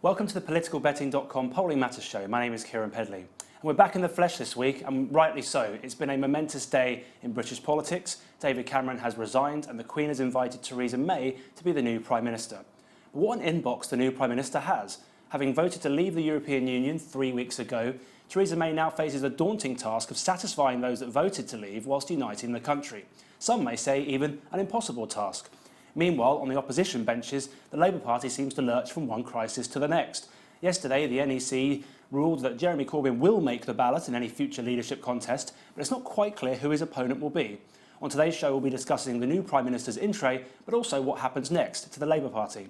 Welcome to the politicalbetting.com Polling Matters show. My name is Kieran Pedley. And we're back in the flesh this week, and rightly so. It's been a momentous day in British politics. David Cameron has resigned, and the Queen has invited Theresa May to be the new Prime Minister. But what an inbox the new Prime Minister has. Having voted to leave the European Union 3 weeks ago, Theresa May now faces a daunting task of satisfying those that voted to leave whilst uniting the country. Some may say even an impossible task. Meanwhile, on the opposition benches, the Labour Party seems to lurch from one crisis to the next. Yesterday, the NEC ruled that Jeremy Corbyn will make the ballot in any future leadership contest, but it's not quite clear who his opponent will be. On today's show, we'll be discussing the new Prime Minister's in-tray, but also what happens next to the Labour Party.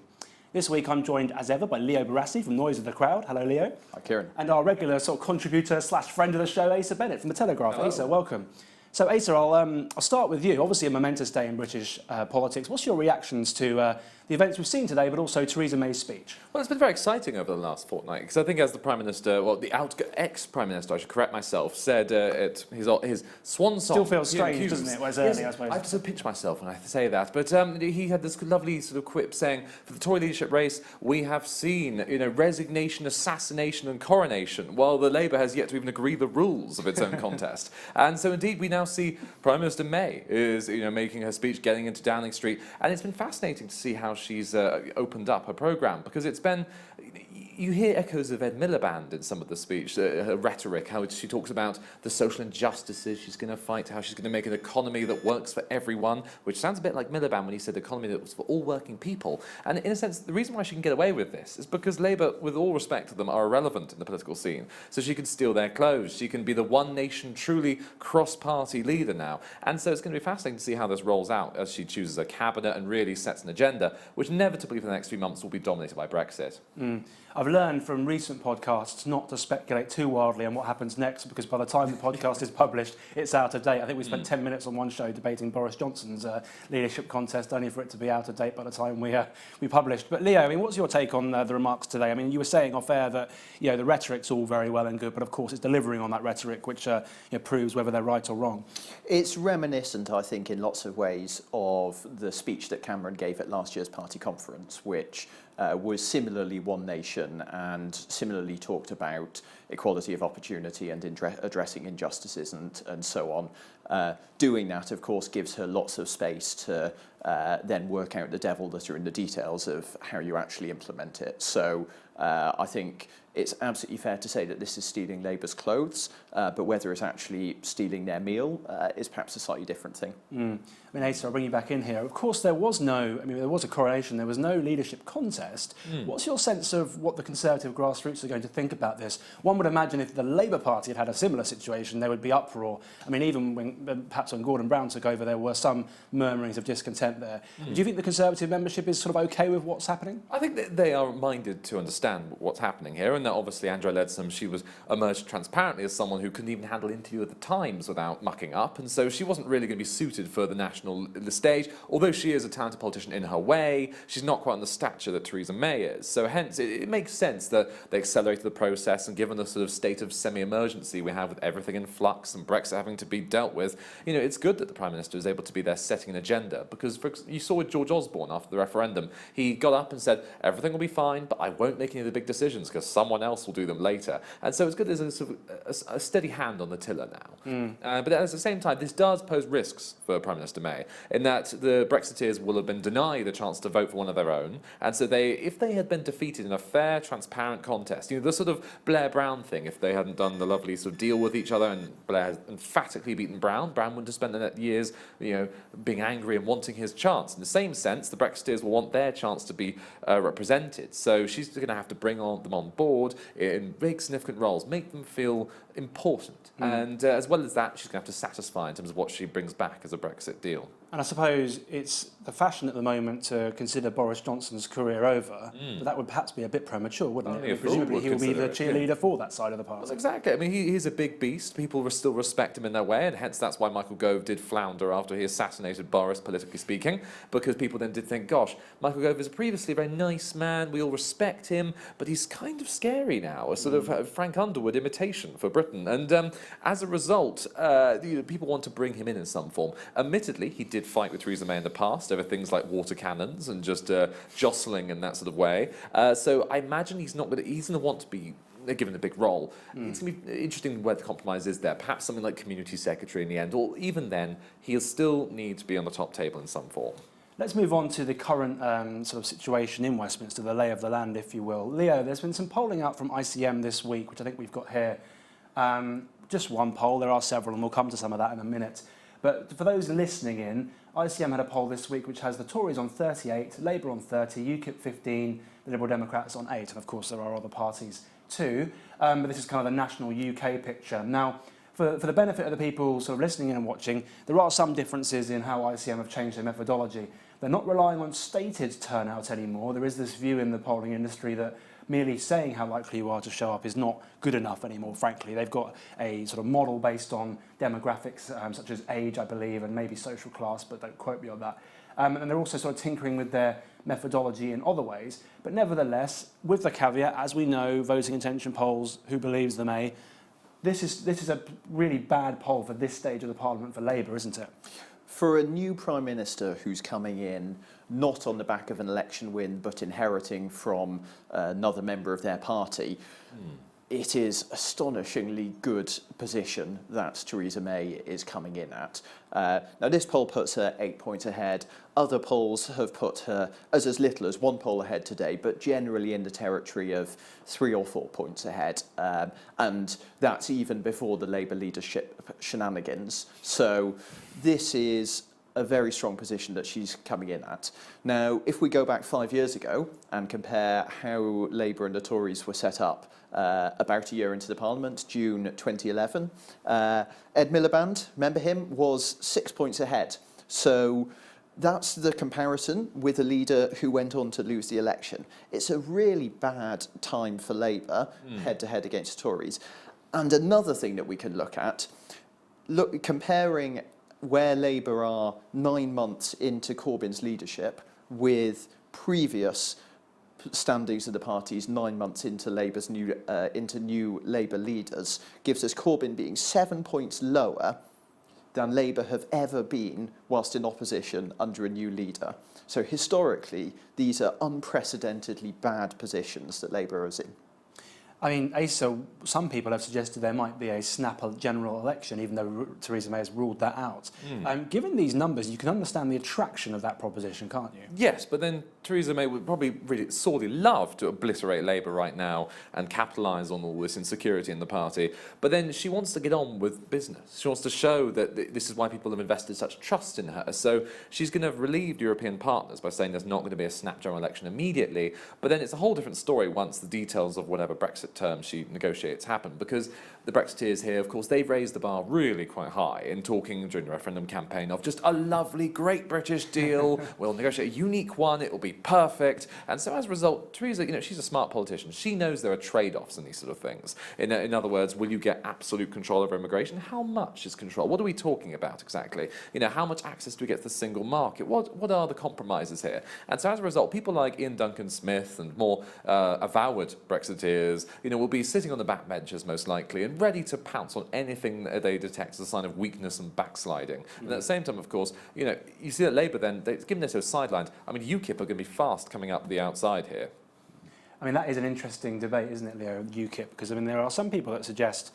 This week, I'm joined, as ever, by Leo Barassi from Noise of the Crowd. Hello, Leo. Hi, Kieran. And our regular contributor / friend of the show, Asa Bennett from The Telegraph. Hello. Asa, welcome. So, Asa, I'll start with you. Obviously, a momentous day in British politics. What's your reactions to the events we've seen today, but also Theresa May's speech? Well, it's been very exciting over the last fortnight, because I think as the Prime Minister, well, the ex-Prime Minister, I should correct myself, said at his swan song... Still feels strange, doesn't it? Whereas early, I suppose. I have to sort of pinch myself when I say that, but he had this lovely sort of quip saying, for the Tory leadership race, we have seen, resignation, assassination and coronation, while the Labour has yet to even agree the rules of its own contest. And so indeed, we now see Prime Minister May is, making her speech, getting into Downing Street, and it's been fascinating to see how she's opened up her programme, because it's been, you hear echoes of Ed Miliband in some of the speech, her rhetoric, how she talks about the social injustices she's going to fight, how she's going to make an economy that works for everyone, which sounds a bit like Miliband when he said economy that was for all working people. And in a sense, the reason why she can get away with this is because Labour, with all respect to them, are irrelevant in the political scene. So she can steal their clothes, she can be the one nation, truly cross-party leader now. And so it's going to be fascinating to see how this rolls out as she chooses a cabinet and really sets an agenda, which inevitably for the next few months will be dominated by Brexit. I've learned from recent podcasts not to speculate too wildly on what happens next, because by the time the podcast is published, it's out of date. I think we spent 10 minutes on one show debating Boris Johnson's leadership contest, only for it to be out of date by the time we published. But Leo, what's your take on the remarks today? You were saying off air that the rhetoric's all very well and good, but of course it's delivering on that rhetoric, which proves whether they're right or wrong. It's reminiscent, I think, in lots of ways of the speech that Cameron gave at last year's party conference, which was similarly one nation and similarly talked about equality of opportunity and addressing injustices and so on. Doing that, of course, gives her lots of space to then work out the devil that are in the details of how you actually implement it. So I think it's absolutely fair to say that this is stealing Labour's clothes, but whether it's actually stealing their meal is perhaps a slightly different thing. Asa, I'll bring you back in here. Of course, there was there was a coronation, there was no leadership contest. What's your sense of what the Conservative grassroots are going to think about this? One would imagine if the Labour Party had a similar situation, there would be uproar. Even when perhaps when Gordon Brown took over, there were some murmurings of discontent there. Do you think the Conservative membership is sort of okay with what's happening? I think that they are minded to understand what's happening here, and that obviously Andrea Leadsom, she was emerged transparently as someone who couldn't even handle an interview at the Times without mucking up, and so she wasn't really going to be suited for the national stage. Although she is a talented politician in her way, she's not quite on the stature that Theresa May is. So hence, it makes sense that they accelerated the process, and given the sort of state of semi-emergency we have with everything in flux and Brexit having to be dealt with, it's good that the Prime Minister is able to be there setting an agenda, because you saw with George Osborne after the referendum, he got up and said, everything will be fine, but I won't make any of the big decisions because someone else will do them later. And so it's good there's a sort of a steady hand on the tiller now. But at the same time, this does pose risks for Prime Minister May, in that the Brexiteers will have been denied a chance to vote for one of their own, and so if they had been defeated in a fair, transparent contest, the sort of Blair Brown thing, if they hadn't done the lovely sort of deal with each other and Blair has emphatically beaten Brown wouldn't have spent the years, being angry and wanting his chance. In the same sense, the Brexiteers will want their chance to be represented, so she's going to have to bring them on board in big, significant roles, make them feel important, and as well as that, she's going to have to satisfy in terms of what she brings back as a Brexit deal. And I suppose it's the fashion at the moment to consider Boris Johnson's career over, but that would perhaps be a bit premature, wouldn't it? Presumably he will be the cheerleader for that side of the party. Well, exactly. He's a big beast. People still respect him in their way, and hence that's why Michael Gove did flounder after he assassinated Boris, politically speaking, because people then did think, gosh, Michael Gove is previously a very nice man, we all respect him, but he's kind of scary now, a sort of Frank Underwood imitation for Britain. Britain. And as a result, people want to bring him in some form. Admittedly, he did fight with Theresa May in the past over things like water cannons and just jostling in that sort of way. So I imagine he's going to want to be given a big role. It's going to be interesting where the compromise is there. Perhaps something like community secretary in the end, or even then, he'll still need to be on the top table in some form. Let's move on to the current sort of situation in Westminster, the lay of the land, if you will. Leo, there's been some polling out from ICM this week, which I think we've got here. Just one poll, there are several, and we'll come to some of that in a minute. But for those listening in, ICM had a poll this week which has the Tories on 38, Labour on 30, UKIP 15, the Liberal Democrats on 8, and of course there are other parties too. But this is kind of the national UK picture. Now, for the benefit of the people sort of listening in and watching, there are some differences in how ICM have changed their methodology. They're not relying on stated turnout anymore. There is this view in the polling industry that merely saying how likely you are to show up is not good enough anymore, frankly. They've got a sort of model based on demographics such as age, I believe, and maybe social class, but don't quote me on that. And they're also sort of tinkering with their methodology in other ways. But nevertheless, with the caveat, as we know, voting intention polls, who believes the May, this is a really bad poll for this stage of the Parliament for Labour, isn't it? For a new Prime Minister who's coming in not on the back of an election win but inheriting from another member of their party, it is astonishingly good position that Theresa May is coming in at. Now this poll puts her 8 points ahead. Other polls have put her as little as one poll ahead today, but generally in the territory of 3 or 4 points ahead. And that's even before the Labour leadership shenanigans. So this is a very strong position that she's coming in at. Now, if we go back 5 years ago and compare how Labour and the Tories were set up about a year into the Parliament, June 2011, Ed Miliband, remember him, was 6 points ahead. So that's the comparison with a leader who went on to lose the election. It's a really bad time for Labour, head-to-head against Tories. And another thing that we can look at, comparing where Labour are 9 months into Corbyn's leadership with previous standings of the parties 9 months into Labour's new Labour leaders, gives us Corbyn being 7 points lower than Labour have ever been whilst in opposition under a new leader. So historically, these are unprecedentedly bad positions that Labour is in. I mean, Asa, some people have suggested there might be a snap general election, even though Theresa May has ruled that out. Given these numbers, you can understand the attraction of that proposition, can't you? Yes, but then Theresa May would probably really sorely love to obliterate Labour right now and capitalise on all this insecurity in the party. But then she wants to get on with business. She wants to show that this is why people have invested such trust in her. So she's going to have relieved European partners by saying there's not going to be a snap general election immediately. But then it's a whole different story once the details of whatever Brexit terms she negotiates happen, because the Brexiteers here, of course, they've raised the bar really quite high in talking during the referendum campaign of just a lovely, great British deal. We'll negotiate a unique one. It will be perfect. And so as a result, Theresa, she's a smart politician. She knows there are trade-offs in these sort of things. In other words, will you get absolute control over immigration? How much is control? What are we talking about exactly? How much access do we get to the single market? What are the compromises here? And so as a result, people like Ian Duncan Smith and more avowed Brexiteers, will be sitting on the backbenches most likely and ready to pounce on anything that they detect as a sign of weakness and backsliding. And at the same time, of course, you see that Labour then, given they're so sidelined, I mean, UKIP are going to be fast coming up the outside here. I mean, that is an interesting debate, isn't it, Leo, UKIP? Because, I mean, there are some people that suggest,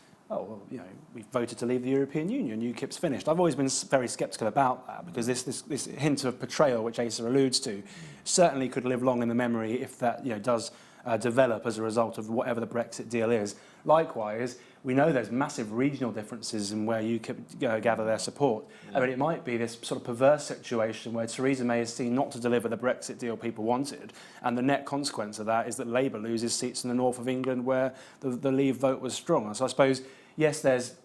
we've voted to leave the European Union, UKIP's finished. I've always been very sceptical about that, because this hint of betrayal, which Asa alludes to, certainly could live long in the memory if that, does develop as a result of whatever the Brexit deal is. Likewise, we know there's massive regional differences in where UKIP gather their support. I mean, it might be this sort of perverse situation where Theresa May is seen not to deliver the Brexit deal people wanted, and the net consequence of that is that Labour loses seats in the north of England where the Leave vote was strong. So I suppose, yes, there's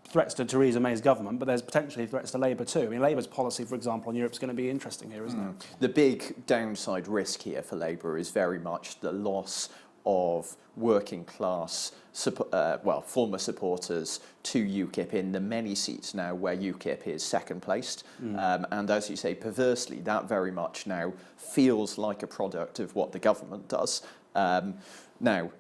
threats to Theresa May's government, but there's potentially threats to Labour too. I mean, Labour's policy, for example, on Europe is going to be interesting here, isn't it? The big downside risk here for Labour is very much the loss of working class, former supporters to UKIP in the many seats now where UKIP is second placed. And as you say, perversely, that very much now feels like a product of what the government does. Now,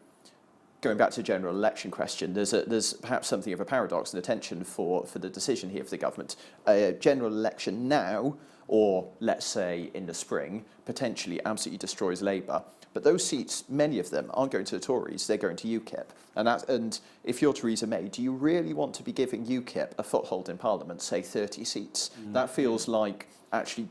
going back to the general election question, there's perhaps something of a paradox and a tension for the decision here for the government. A general election now, or let's say in the spring, potentially absolutely destroys Labour. But those seats, many of them, aren't going to the Tories, they're going to UKIP. And if you're Theresa May, do you really want to be giving UKIP a foothold in Parliament, say 30 seats? That feels like actually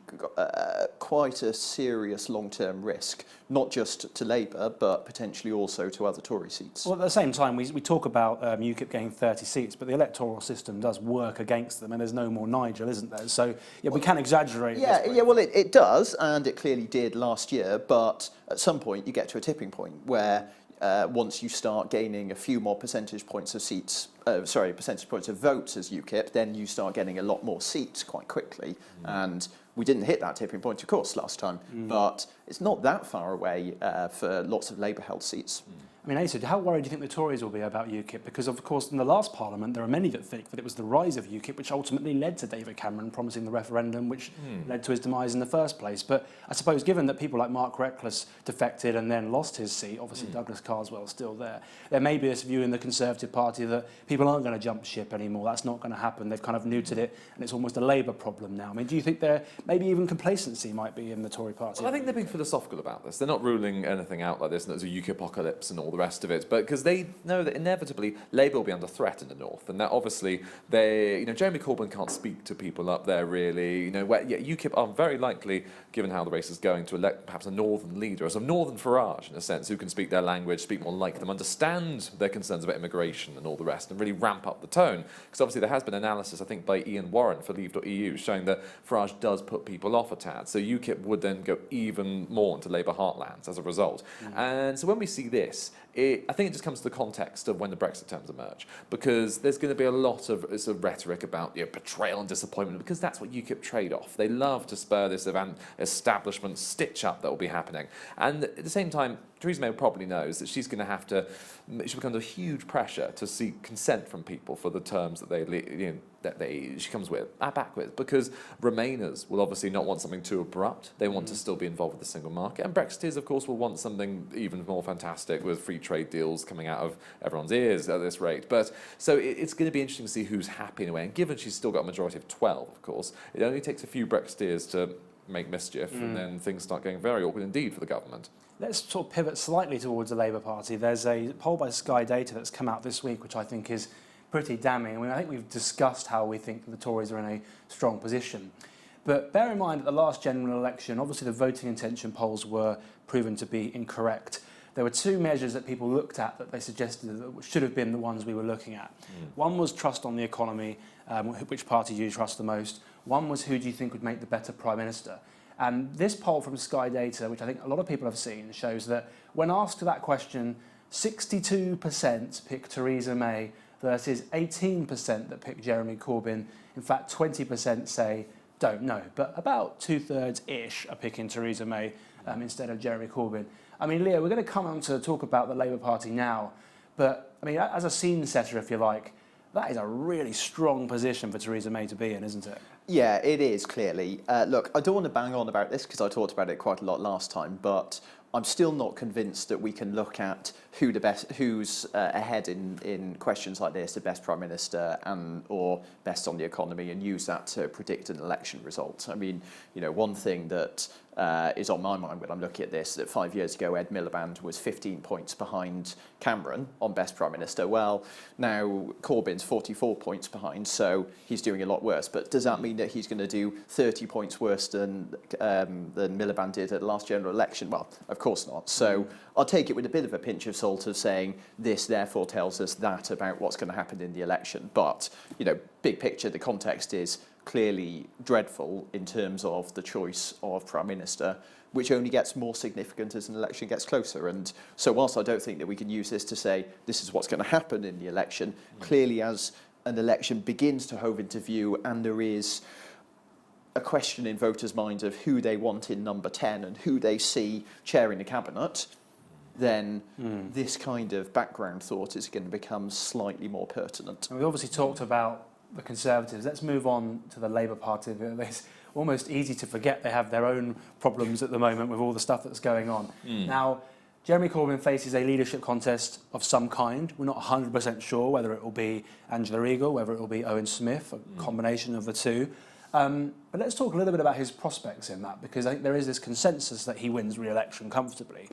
quite a serious long-term risk, not just to Labour, but potentially also to other Tory seats. Well, at the same time, we talk about UKIP getting 30 seats, but the electoral system does work against them, and there's no more Nigel, isn't there? So, yeah, we can exaggerate this. Yeah, well, it does, and it clearly did last year, but at some point you get to a tipping point where once you start gaining a few more percentage points of votes as UKIP, then you start getting a lot more seats quite quickly. And we didn't hit that tipping point, of course, last time, but it's not that far away for lots of Labour-held seats. I mean, Asa, how worried do you think the Tories will be about UKIP? Because, of course, in the last Parliament, there are many that think that it was the rise of UKIP which ultimately led to David Cameron promising the referendum, which led to his demise in the first place. But I suppose, given that people like Mark Reckless defected and then lost his seat, obviously Douglas Carswell's still there may be this view in the Conservative Party that people aren't going to jump ship anymore. That's not going to happen. They've kind of neutered it, and it's almost a Labour problem now. I mean, do you think there maybe even complacency might be in the Tory party? Well, I think they're being philosophical about this. They're not ruling anything out like this, and there's a UK apocalypse and all the rest of it. But because they know that inevitably Labour will be under threat in the north, and that obviously Jeremy Corbyn can't speak to people up there really. UKIP are very likely, given how the race is going, to elect perhaps a northern leader, as a northern Farage in a sense, who can speak their language, speak more like them, understand their concerns about immigration and all the rest, and really ramp up the tone. Because obviously there has been analysis, I think, by Ian Warren for Leave.eu showing that Farage does put people off a tad. So UKIP would then go even more into Labour heartlands as a result. And so when we see this, I think it just comes to the context of when the Brexit terms emerge, because there's going to be a lot of sort of rhetoric about betrayal and disappointment, because that's what UKIP trade off. They love to spur this establishment stitch-up that will be happening. And at the same time, Theresa May probably knows that she's going to have to, she becomes a huge pressure to seek consent from people for the terms that she comes back with, because Remainers will obviously not want something too abrupt. They want to still be involved with the single market, and Brexiteers, of course, will want something even more fantastic with free trade deals coming out of everyone's ears at this rate. But so it's going to be interesting to see who's happy in a way. And given she's still got a majority of 12, of course, it only takes a few Brexiteers to make mischief, and then things start getting very awkward indeed for the government. Let's sort of pivot slightly towards the Labour Party. There's a poll by Sky Data that's come out this week, which I think is pretty damning. I mean, I think we've discussed how we think the Tories are in a strong position. But bear in mind, at the last general election, obviously the voting intention polls were proven to be incorrect. There were two measures that people looked at that they suggested that should have been the ones we were looking at. One was trust on the economy, which party do you trust the most? One was who do you think would make the better Prime Minister? And this poll from Sky Data, which I think a lot of people have seen, shows that when asked that question, 62% pick Theresa May versus 18% that pick Jeremy Corbyn. In fact, 20% say don't know, but about 2/3-ish are picking Theresa May instead of Jeremy Corbyn. I mean, Leah, we're going to come on to talk about the Labour Party now, but I mean, as a scene setter, if you like, that is a really strong position for Theresa May to be in, isn't it? Yeah, it is, clearly. Look, I don't want to bang on about this because I talked about it quite a lot last time, but I'm still not convinced that we can look at who's ahead in questions like this, the best Prime Minister or best on the economy, and use that to predict an election result. I mean, one thing that is on my mind when I'm looking at this, that 5 years ago Ed Miliband was 15 points behind Cameron on best Prime Minister. Well, now Corbyn's 44 points behind, so he's doing a lot worse. But does that mean that he's going to do 30 points worse than Miliband did at the last general election? Well, of course not. So I'll take it with a bit of a pinch of salt of saying this therefore tells us that about what's going to happen in the election. But, big picture, the context is clearly dreadful in terms of the choice of Prime Minister, which only gets more significant as an election gets closer. And so whilst I don't think that we can use this to say this is what's going to happen in the election, clearly as an election begins to hove into view and there is a question in voters' minds of who they want in number 10 and who they see chairing the cabinet, then this kind of background thought is going to become slightly more pertinent. And we obviously talked about the Conservatives. Let's move on to the Labour Party. It's almost easy to forget they have their own problems at the moment with all the stuff that's going on. Now, Jeremy Corbyn faces a leadership contest of some kind. We're not 100% sure whether it will be Angela Eagle, whether it will be Owen Smith, a combination of the two. But let's talk a little bit about his prospects in that, because I think there is this consensus that he wins re-election comfortably.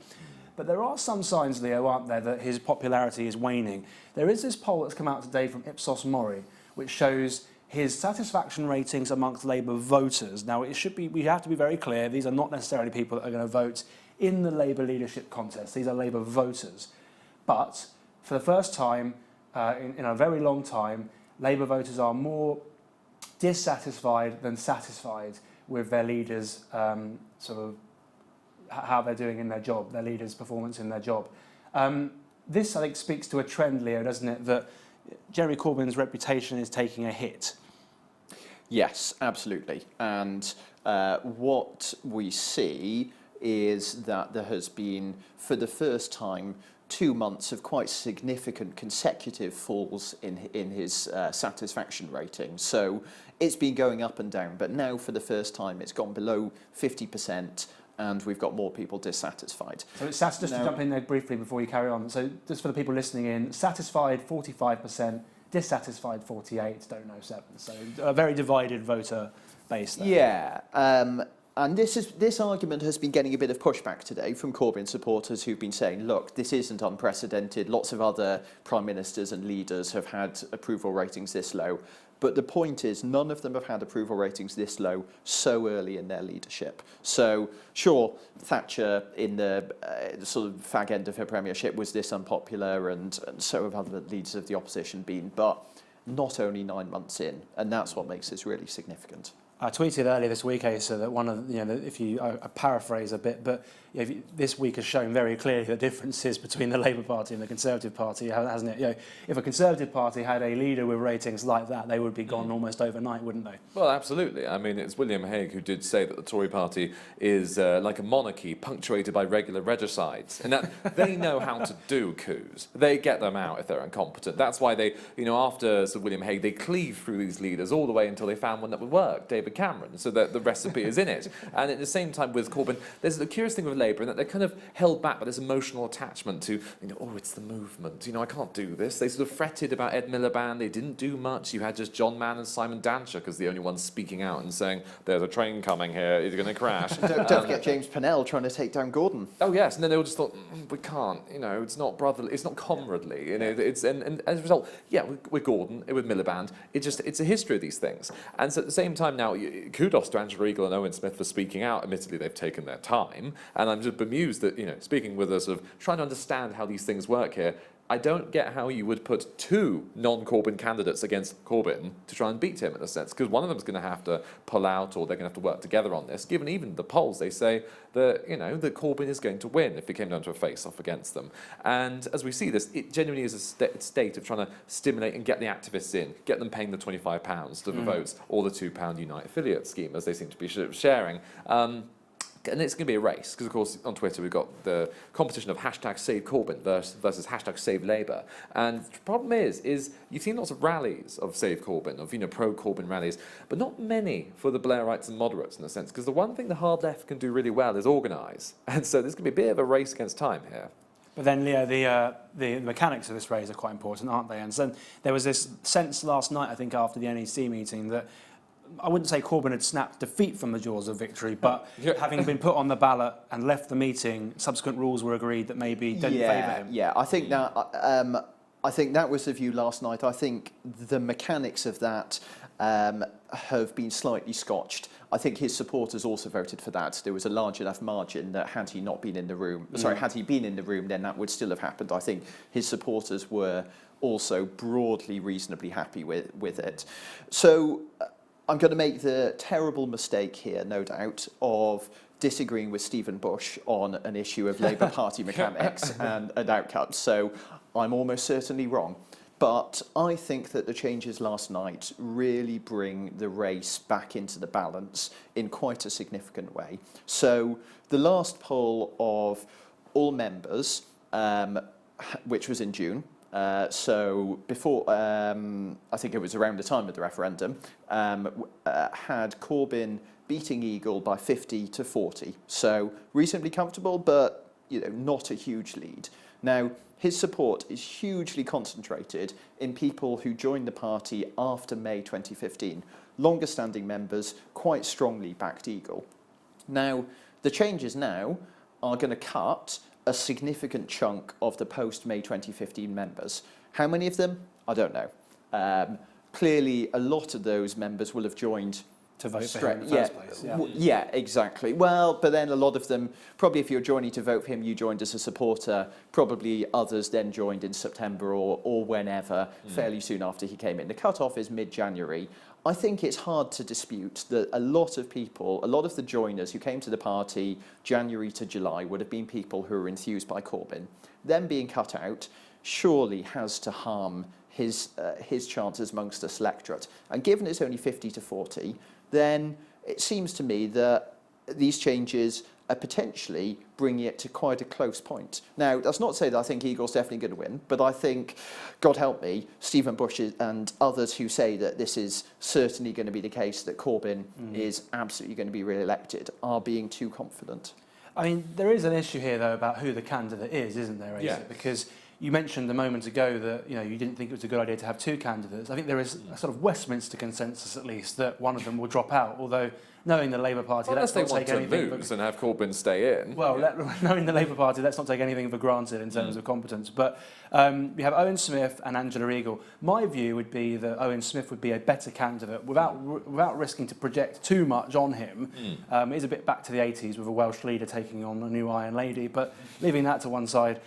But there are some signs, Leo, aren't there, that his popularity is waning. There is this poll that's come out today from Ipsos Mori, which shows his satisfaction ratings amongst Labour voters. Now, we have to be very clear, these are not necessarily people that are going to vote in the Labour leadership contest. These are Labour voters. But for the first time in a very long time, Labour voters are more dissatisfied than satisfied with their leaders' sort of how they're doing in their job, their leaders' performance in their job. This, I think, speaks to a trend, Leo, doesn't it, that Jeremy Corbyn's reputation is taking a hit. Yes, absolutely. And what we see is that there has been, for the first time, 2 months of quite significant consecutive falls in his satisfaction rating. So it's been going up and down, but now for the first time it's gone below 50%, and we've got more people dissatisfied. So it's just to jump in there briefly before you carry on. So just for the people listening in, satisfied 45%, dissatisfied 48%, don't know 7%. So a very divided voter base there. Yeah. And this argument has been getting a bit of pushback today from Corbyn supporters who've been saying, look, this isn't unprecedented. Lots of other prime ministers and leaders have had approval ratings this low. But the point is, none of them have had approval ratings this low so early in their leadership. So, sure, Thatcher in the sort of fag end of her premiership was this unpopular, and so have other leaders of the opposition been, but not only 9 months in. And that's what makes this really significant. I tweeted earlier this week, Asa, that one of if you I paraphrase a bit, but this week has shown very clearly the differences between the Labour Party and the Conservative Party, hasn't it? If a Conservative Party had a leader with ratings like that, they would be gone almost overnight, wouldn't they? Well, absolutely. I mean, it's William Hague who did say that the Tory Party is like a monarchy punctuated by regular regicides, and that they know how to do coups. They get them out if they're incompetent. That's why they, after Sir William Hague, they cleave through these leaders all the way until they found one that would work, David Cameron, so that the recipe is in it. And at the same time with Corbyn, there's the curious thing with Labour in that they're kind of held back by this emotional attachment to, it's the movement, I can't do this. They sort of fretted about Ed Miliband, they didn't do much. You had just John Mann and Simon Danczuk as the only ones speaking out and saying, there's a train coming here, it's going to crash. Don't forget James Pennell trying to take down Gordon. Oh yes, and then they all just thought, we can't, it's not brotherly, it's not comradely, it's and as a result, with Gordon, with Miliband, it's a history of these things. And so at the same time now, kudos to Angela Eagle and Owen Smith for speaking out. Admittedly, they've taken their time, and I'm just bemused that, speaking with us, sort of trying to understand how these things work here. I don't get how you would put two non-Corbyn candidates against Corbyn to try and beat him in a sense, because one of them is going to have to pull out, or they're going to have to work together on this. Given even the polls, they say that that Corbyn is going to win if it came down to a face-off against them. And as we see this, it genuinely is a state of trying to stimulate and get the activists in, get them paying the £25 to the votes, or the £2 Unite affiliate scheme, as they seem to be sharing. And it's going to be a race, because, of course, on Twitter we've got the competition of hashtag Save Corbyn versus hashtag Save Labour. And the problem is you've seen lots of rallies of Save Corbyn, of pro-Corbyn rallies, but not many for the Blairites and moderates, in a sense, because the one thing the hard left can do really well is organise. And so there's going to be a bit of a race against time here. But then, Leo, the mechanics of this race are quite important, aren't they? And so there was this sense last night, I think, after the NEC meeting, that I wouldn't say Corbyn had snapped defeat from the jaws of victory, but having been put on the ballot and left the meeting, subsequent rules were agreed that maybe didn't favour him. Yeah, I think that was the view last night. I think the mechanics of that have been slightly scotched. I think his supporters also voted for that. There was a large enough margin that had he not been in the room, had he been in the room, then that would still have happened. I think his supporters were also broadly reasonably happy with it. So I'm going to make the terrible mistake here, no doubt, of disagreeing with Stephen Bush on an issue of Labour Party mechanics and outcomes. So I'm almost certainly wrong. But I think that the changes last night really bring the race back into the balance in quite a significant way. So the last poll of all members, which was in June, so before, I think it was around the time of the referendum, had Corbyn beating Eagle by 50 to 40. So reasonably comfortable, but not a huge lead. Now, his support is hugely concentrated in people who joined the party after May 2015. Longer standing members quite strongly backed Eagle. Now, the changes now are going to cut a significant chunk of the post-May 2015 members. How many of them? I don't know. Clearly, a lot of those members will have joined to vote for him in the first place. Yeah, exactly. Well, but then a lot of them, probably if you're joining to vote for him, you joined as a supporter. Probably others then joined in September or whenever, fairly soon after he came in. The cut-off is mid-January. I think it's hard to dispute that a lot of people, a lot of the joiners who came to the party January to July would have been people who were enthused by Corbyn. Them being cut out surely has to harm his chances amongst the electorate. And given it's only 50 to 40, then it seems to me that these changes are potentially bringing it to quite a close point. Now, that's not to say that I think Eagle's definitely going to win, but I think, God help me, Stephen Bush and others who say that this is certainly going to be the case, that Corbyn is absolutely going to be re-elected, are being too confident. I mean, there is an issue here, though, about who the candidate is, isn't there, Asa? Yeah. Because you mentioned a moment ago that you didn't think it was a good idea to have two candidates. I think there is a sort of Westminster consensus, at least, that one of them will drop out, although knowing the Labour Party, Unless let's they not want take to anything lose and have Corbyn stay in. Well, knowing the Labour Party, let's not take anything for granted in terms of competence. But we have Owen Smith and Angela Eagle. My view would be that Owen Smith would be a better candidate without risking to project too much on him. It is a bit back to the 80s with a Welsh leader taking on a new Iron Lady, but leaving that to one side,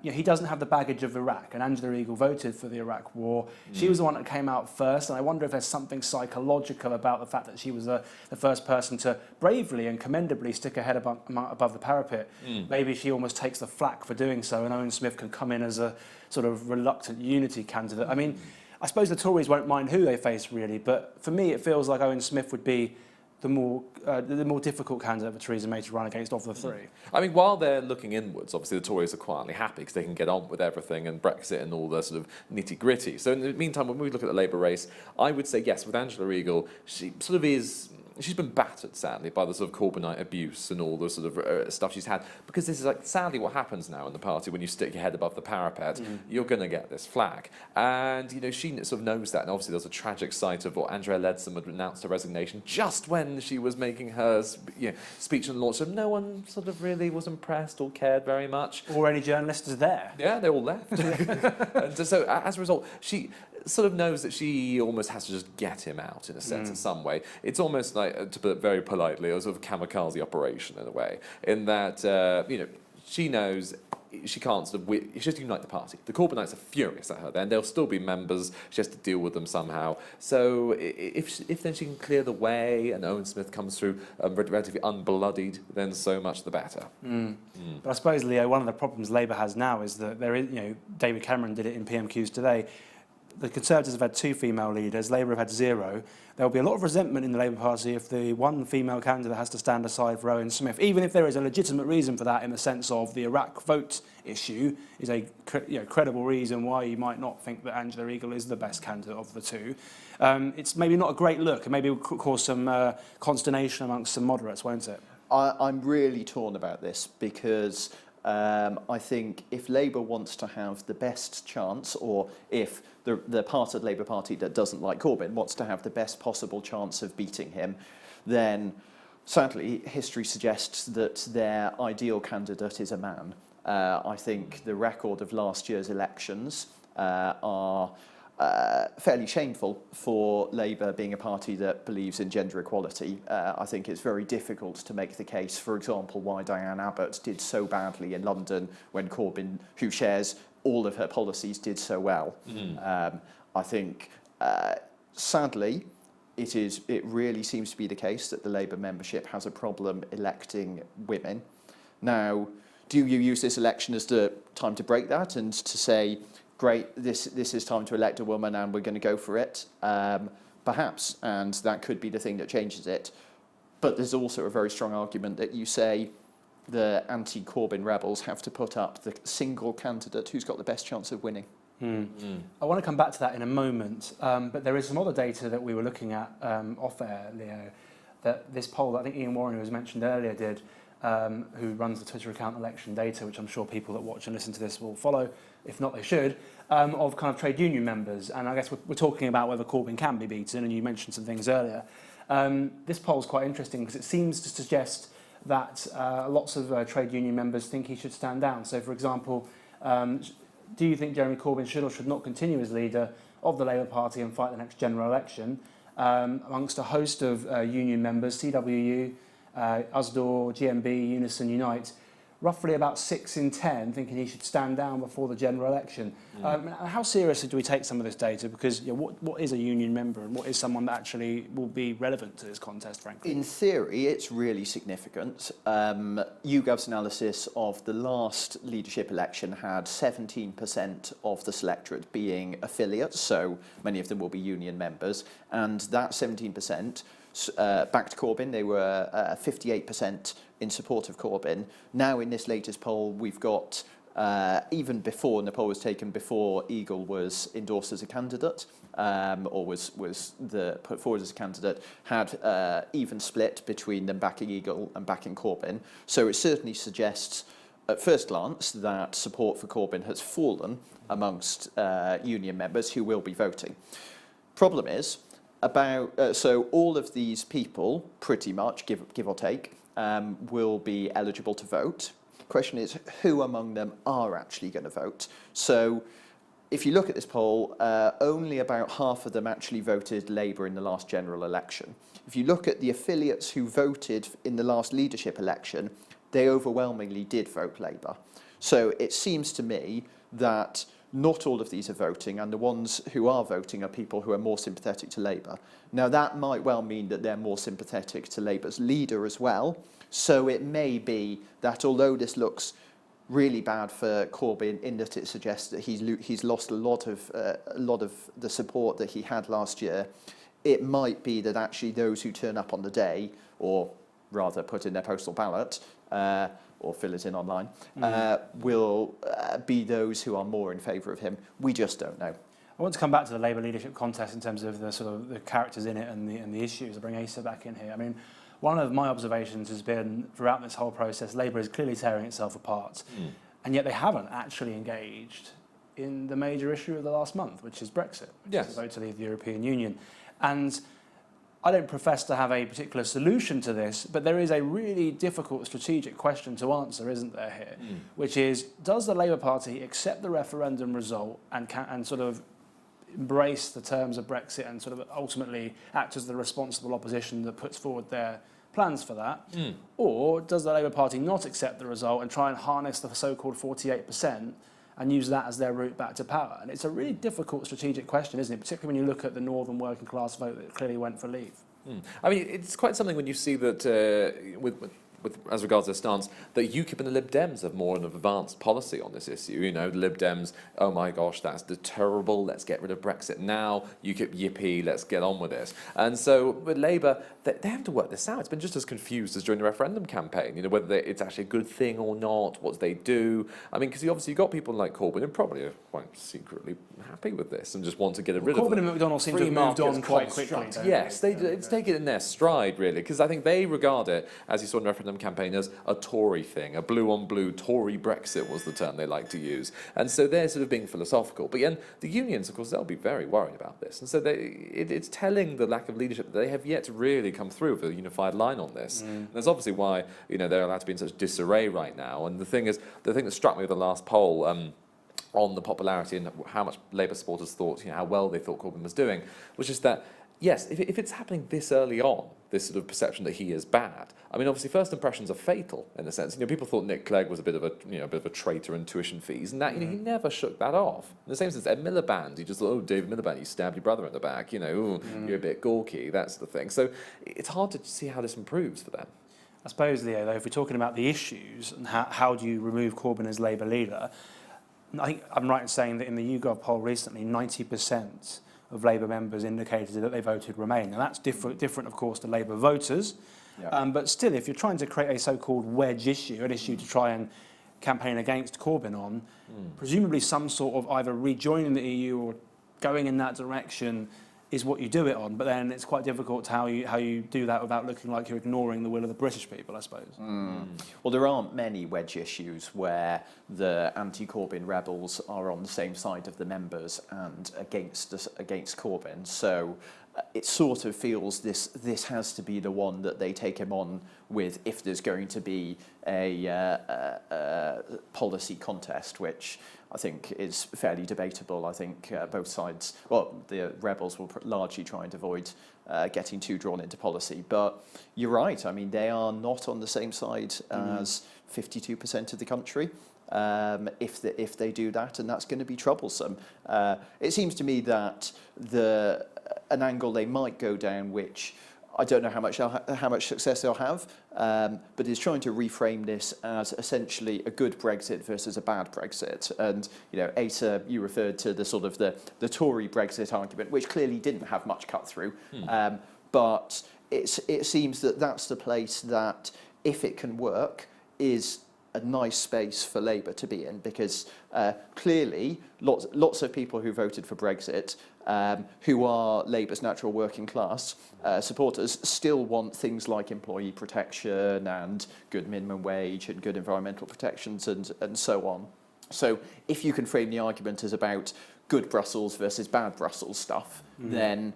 he doesn't have the baggage of Iraq, and Angela Eagle voted for the Iraq war. She was the one that came out first, and I wonder if there's something psychological about the fact that she was the first person to bravely and commendably stick her head above the parapet. Maybe she almost takes the flak for doing so, and Owen Smith can come in as a sort of reluctant unity candidate. I mean, I suppose the Tories won't mind who they face, really, but for me it feels like Owen Smith would be the more difficult candidate for Theresa May to run against of the three. I mean, while they're looking inwards, obviously the Tories are quietly happy because they can get on with everything and Brexit and all the sort of nitty-gritty. So in the meantime, when we look at the Labour race, I would say, yes, with Angela Eagle, she sort of is... She's been battered, sadly, by the sort of Corbynite abuse and all the sort of stuff she's had. Because this is, like, sadly what happens now in the party when you stick your head above the parapet. You're going to get this flag. And, she sort of knows that. And obviously there's a tragic sight of what Andrea Leadsom had announced her resignation just when she was making her speech and launch. So no one sort of really was impressed or cared very much. Or any journalists there. Yeah, they all left. And so as a result, she sort of knows that she almost has to just get him out in a sense in some way. It's almost like, to put it very politely, a sort of kamikaze operation in a way, in that, she knows she can't sort of she has to unite the party. The Corbynites are furious at her then. They'll still be members. She has to deal with them somehow. So if then she can clear the way and Owen Smith comes through relatively unbloodied, then so much the better. But I suppose, Leo, one of the problems Labour has now is that there is, David Cameron did it in PMQs today. The Conservatives have had 2 female leaders, Labour have had 0. There will be a lot of resentment in the Labour Party if the one female candidate has to stand aside for Owen Smith, even if there is a legitimate reason for that in the sense of the Iraq vote issue is a credible reason why you might not think that Angela Eagle is the best candidate of the 2. It's maybe not a great look, and maybe it will cause some consternation amongst some moderates, won't it? I'm really torn about this because I think if Labour wants to have the best chance, or if the part of the Labour Party that doesn't like Corbyn wants to have the best possible chance of beating him, then sadly history suggests that their ideal candidate is a man. I think the record of last year's elections are fairly shameful for Labour being a party that believes in gender equality. I think it's very difficult to make the case, for example, why Diane Abbott did so badly in London when Corbyn, who shares all of her policies, did so well. I think, sadly, it really seems to be the case that the Labour membership has a problem electing women. Now, do you use this election as the time to break that and to say, great, this is time to elect a woman and we're going to go for it? Perhaps, and that could be the thing that changes it. But there's also a very strong argument that you say the anti-Corbyn rebels have to put up the single candidate who's got the best chance of winning. I want to come back to that in a moment, but there is some other data that we were looking at off-air, Leo, that this poll that I think Ian Warren, who was mentioned earlier, did, who runs the Twitter account Election Data, which I'm sure people that watch and listen to this will follow, if not they should, of kind of trade union members. And I guess we're talking about whether Corbyn can be beaten, and you mentioned some things earlier. This poll is quite interesting because it seems to suggest that lots of trade union members think he should stand down. So, for example, do you think Jeremy Corbyn should or should not continue as leader of the Labour Party and fight the next general election? Amongst a host of union members, CWU, USDOR, GMB, Unison, Unite, roughly about 6 in 10 thinking he should stand down before the general election. How seriously do we take some of this data? Because what is a union member and what is someone that actually will be relevant to this contest, frankly? In theory, it's really significant. YouGov's analysis of the last leadership election had 17% of the selectorate being affiliates, so many of them will be union members, and that 17% backed Corbyn. They were 58% in support of Corbyn. Now in this latest poll, we've got, even before, and the poll was taken before Eagle was endorsed as a candidate, or was put forward as a candidate, had even split between them backing Eagle and backing Corbyn. So it certainly suggests, at first glance, that support for Corbyn has fallen amongst union members who will be voting. Problem is, so all of these people, pretty much, give or take, will be eligible to vote. Question is, who among them are actually going to vote? So if you look at this poll, only about half of them actually voted Labour in the last general election. If you look at the affiliates who voted in the last leadership election, they overwhelmingly did vote Labour. So it seems to me that not all of these are voting, and the ones who are voting are people who are more sympathetic to Labour. Now, that might well mean that they're more sympathetic to Labour's leader as well. So it may be that although this looks really bad for Corbyn in that it suggests that he's lost a lot of the support that he had last year, it might be that actually those who turn up on the day, or rather put in their postal ballot, or fill it in online, will be those who are more in favour of him. We just don't know. I want to come back to the Labour leadership contest in terms of the sort of the characters in it and the issues. I'll bring Asa back in here. I mean, one of my observations has been throughout this whole process, Labour is clearly tearing itself apart, and yet they haven't actually engaged in the major issue of the last month, which is Brexit, which is the vote to leave the European Union. And I don't profess to have a particular solution to this, but there is a really difficult strategic question to answer, isn't there, here? Which is, does the Labour Party accept the referendum result and sort of embrace the terms of Brexit and sort of ultimately act as the responsible opposition that puts forward their plans for that? Or does the Labour Party not accept the result and try and harness the so-called 48% and use that as their route back to power? And it's a really difficult strategic question, isn't it? Particularly when you look at the northern working class vote that clearly went for leave. I mean, it's quite something when you see that with as regards their stance, that UKIP and the Lib Dems have more of an advanced policy on this issue. You know, the Lib Dems, oh my gosh, that's terrible, let's get rid of Brexit now. UKIP, yippee, let's get on with this. And so with Labour, they have to work this out. It's been just as confused as during the referendum campaign, you know, whether it's actually a good thing or not, what they do. I mean, because you obviously got people like Corbyn who probably are quite secretly happy with this and just want to get rid of it. Corbyn and McDonnell seem to have moved on quite quickly. Yes, it's taken it in their stride, really, because I think they regard it, as you saw in the referendum campaign, as a Tory thing. A blue-on-blue Tory Brexit was the term they like to use. And so they're sort of being philosophical. But then the unions, of course, they'll be very worried about this. And so it's telling the lack of leadership that they have yet to really come through with a unified line on this. And that's obviously why, you know, they're allowed to be in such disarray right now. And the thing that struck me with the last poll, on the popularity and how much Labour supporters thought, you know, how well they thought Corbyn was doing, was just that, yes, if it's happening this early on, this sort of perception that he is bad, I mean, obviously, first impressions are fatal in a sense. You know, people thought Nick Clegg was a bit of a traitor in tuition fees, and that, you know, he never shook that off. In the same sense, Ed Miliband, he just thought, oh, David Miliband, you stabbed your brother in the back, you know, ooh, you're a bit gawky, that sort of thing. So it's hard to see how this improves for them. I suppose, Leo, though, if we're talking about the issues and how do you remove Corbyn as Labour leader, I think I'm right in saying that in the YouGov poll recently, 90% of Labour members indicated that they voted Remain. Now, that's different, of course, to Labour voters. Yeah. But still, if you're trying to create a so-called wedge issue, an issue to try and campaign against Corbyn on, presumably some sort of either rejoining the EU or going in that direction is what you do it on, but then it's quite difficult how you do that without looking like you're ignoring the will of the British people, I suppose. Well, there aren't many wedge issues where the anti-Corbyn rebels are on the same side of the members and against Corbyn. So it sort of feels this has to be the one that they take him on with if there's going to be a policy contest, which I think is fairly debatable. I think both sides, well, the rebels will largely try and avoid getting too drawn into policy. But you're right. I mean, they are not on the same side as 52% of the country. If they do that, and that's going to be troublesome. It seems to me that an angle they might go down, which I don't know how much success they'll have, but is trying to reframe this as essentially a good Brexit versus a bad Brexit. And Asa, you referred to the sort of the Tory Brexit argument, which clearly didn't have much cut through, but it seems that that's the place that, if it can work, is a nice space for Labour to be in, because clearly lots of people who voted for Brexit, who are Labour's natural working class supporters, still want things like employee protection and good minimum wage and good environmental protections and so on. So if you can frame the argument as about good Brussels versus bad Brussels stuff, then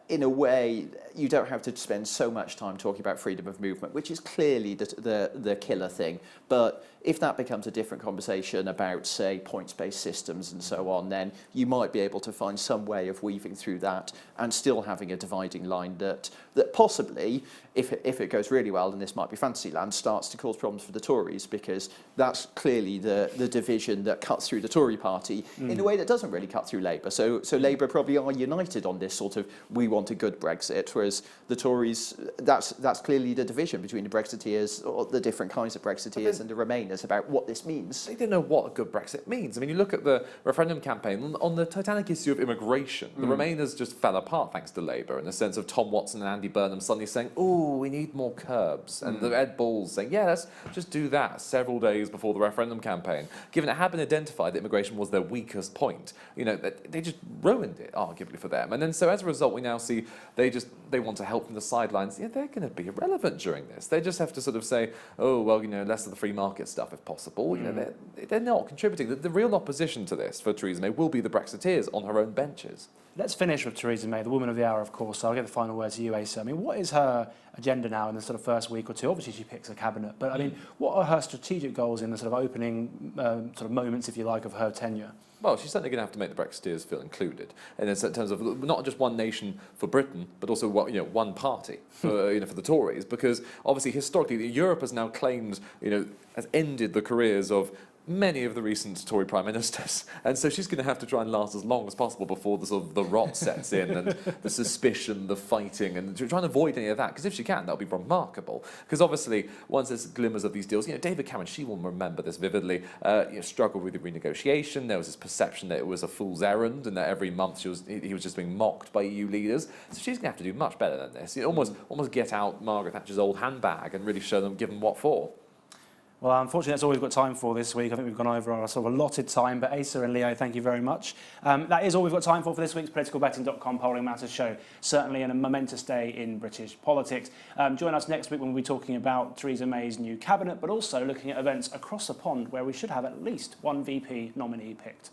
in a way you don't have to spend so much time talking about freedom of movement, which is clearly the killer thing. But if that becomes a different conversation about, say, points-based systems and so on, then you might be able to find some way of weaving through that and still having a dividing line that possibly, if it goes really well, and this might be fantasy land, starts to cause problems for the Tories, because that's clearly the division that cuts through the Tory party in a way that doesn't really cut through Labour. So Labour probably are united on this sort of, we want a good Brexit, whereas the Tories, that's clearly the division between the Brexiteers, or the different kinds of Brexiteers, and the Remainers about what this means. They don't know what a good Brexit means. I mean, you look at the referendum campaign, on the titanic issue of immigration, the Remainers just fell apart thanks to Labour, in the sense of Tom Watson and Andy Burnham suddenly saying, oh, we need more curbs, and the Ed Balls saying, yeah, let's just do that several days before the referendum campaign, given it had been identified that immigration was their weakest point. They just ruined it, arguably, for them. And then so as a result, we now see they want to help from the sidelines. Yeah, they're going to be irrelevant during this. They just have to sort of say, oh, well, less of the free market stuff if possible. They're not contributing. The real opposition to this for Theresa May will be the Brexiteers on her own benches. Let's finish with Theresa May, the woman of the hour, of course. So I'll get the final word to you, Asa. I mean, what is her agenda now in the sort of first week or two? Obviously, she picks a cabinet, but I mean, what are her strategic goals in the sort of opening sort of moments, if you like, of her tenure? Well, she's certainly going to have to make the Brexiteers feel included, and in terms of not just one nation for Britain, but also one party for for the Tories, because obviously historically Europe has now claimed has ended the careers of many of the recent Tory prime ministers, and so she's going to have to try and last as long as possible before the sort of the rot sets in and the suspicion, the fighting, and to try and avoid any of that. Because if she can, that'll be remarkable. Because obviously, once there's glimmers of these deals, David Cameron, she will remember this vividly. Struggled with the renegotiation. There was this perception that it was a fool's errand, and that every month he was just being mocked by EU leaders. So she's going to have to do much better than this. Almost get out Margaret Thatcher's old handbag and really show them, give them what for. Well, unfortunately, that's all we've got time for this week. I think we've gone over our sort of allotted time, but Asa and Leo, thank you very much. That is all we've got time for this week's politicalbetting.com Polling Matters show. Certainly a momentous day in British politics. Join us next week when we'll be talking about Theresa May's new cabinet, but also looking at events across the pond where we should have at least one VP nominee picked.